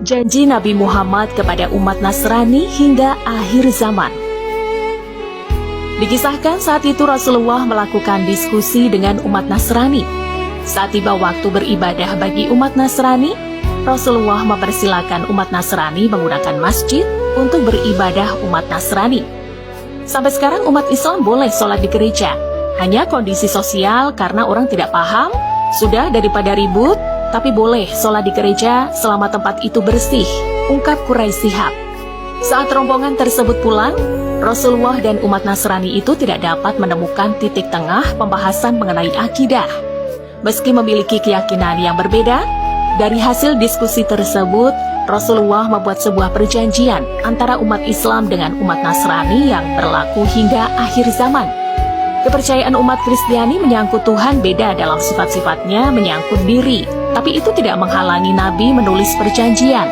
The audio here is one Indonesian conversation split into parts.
Janji Nabi Muhammad kepada umat Nasrani hingga akhir zaman. Dikisahkan saat itu Rasulullah melakukan diskusi dengan umat Nasrani. Saat tiba waktu beribadah bagi umat Nasrani, Rasulullah mempersilakan umat Nasrani menggunakan masjid untuk beribadah umat Nasrani. Sampai sekarang umat Islam boleh sholat di gereja. Hanya kondisi sosial karena orang tidak paham, sudah daripada ribut, tapi boleh sholat di gereja selama tempat itu bersih, ungkap Quraisy Shihab. Saat rombongan tersebut pulang, Rasulullah dan umat Nasrani itu tidak dapat menemukan titik tengah pembahasan mengenai akidah. Meski memiliki keyakinan yang berbeda, dari hasil diskusi tersebut, Rasulullah membuat sebuah perjanjian antara umat Islam dengan umat Nasrani yang berlaku hingga akhir zaman. Kepercayaan umat Kristiani menyangkut Tuhan beda dalam sifat-sifatnya menyangkut diri, tapi itu tidak menghalangi Nabi menulis perjanjian.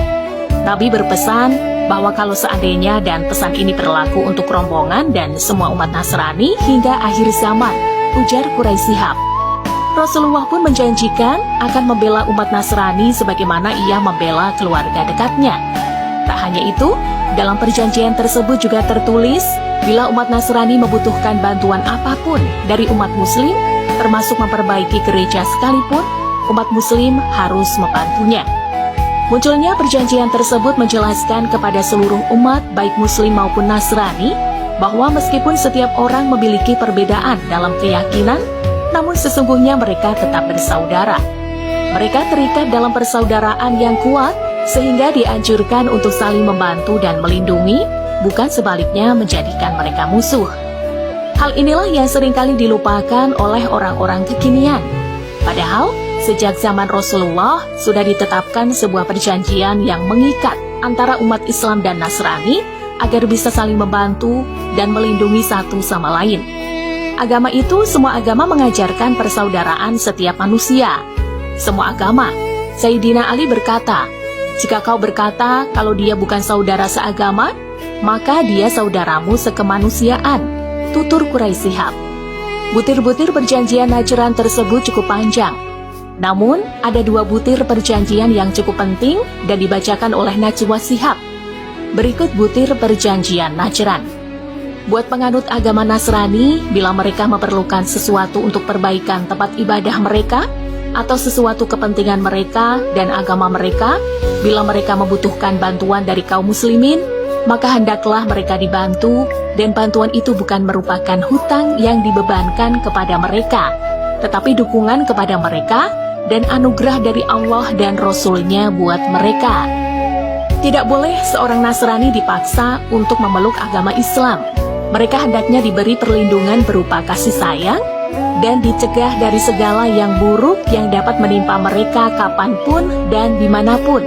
Nabi berpesan bahwa kalau seandainya dan pesan ini berlaku untuk rombongan dan semua umat Nasrani hingga akhir zaman, ujar Quraisy Shihab. Rasulullah pun menjanjikan akan membela umat Nasrani sebagaimana ia membela keluarga dekatnya. Tak hanya itu, dalam perjanjian tersebut juga tertulis, bila umat Nasrani membutuhkan bantuan apapun dari umat Muslim, termasuk memperbaiki gereja sekalipun, umat Muslim harus membantunya. Munculnya perjanjian tersebut menjelaskan kepada seluruh umat, baik Muslim maupun Nasrani, bahwa meskipun setiap orang memiliki perbedaan dalam keyakinan, namun sesungguhnya mereka tetap bersaudara. Mereka terikat dalam persaudaraan yang kuat, sehingga dianjurkan untuk saling membantu dan melindungi, bukan sebaliknya menjadikan mereka musuh. Hal inilah yang seringkali dilupakan oleh orang-orang kekinian. Padahal, sejak zaman Rasulullah sudah ditetapkan sebuah perjanjian yang mengikat antara umat Islam dan Nasrani agar bisa saling membantu dan melindungi satu sama lain. Agama itu, semua agama mengajarkan persaudaraan setiap manusia. Semua agama. Sayyidina Ali berkata, jika kau berkata kalau dia bukan saudara seagama, maka dia saudaramu sekemanusiaan, tutur Quraisy Shihab. Butir-butir perjanjian Najran tersebut cukup panjang. Namun, ada dua butir perjanjian yang cukup penting dan dibacakan oleh Najwa Shihab. Berikut butir perjanjian Najran. Buat penganut agama Nasrani, bila mereka memerlukan sesuatu untuk perbaikan tempat ibadah mereka, atau sesuatu kepentingan mereka dan agama mereka, bila mereka membutuhkan bantuan dari kaum muslimin, maka hendaklah mereka dibantu, dan bantuan itu bukan merupakan hutang yang dibebankan kepada mereka, tetapi dukungan kepada mereka, dan anugerah dari Allah dan Rasul-Nya buat mereka. Tidak boleh seorang Nasrani dipaksa untuk memeluk agama Islam. Mereka hendaknya diberi perlindungan berupa kasih sayang dan dicegah dari segala yang buruk yang dapat menimpa mereka kapanpun dan dimanapun.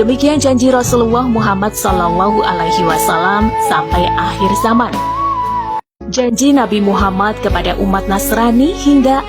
Demikian janji Rasulullah Muhammad SAW sampai akhir zaman. Janji Nabi Muhammad kepada umat Nasrani hingga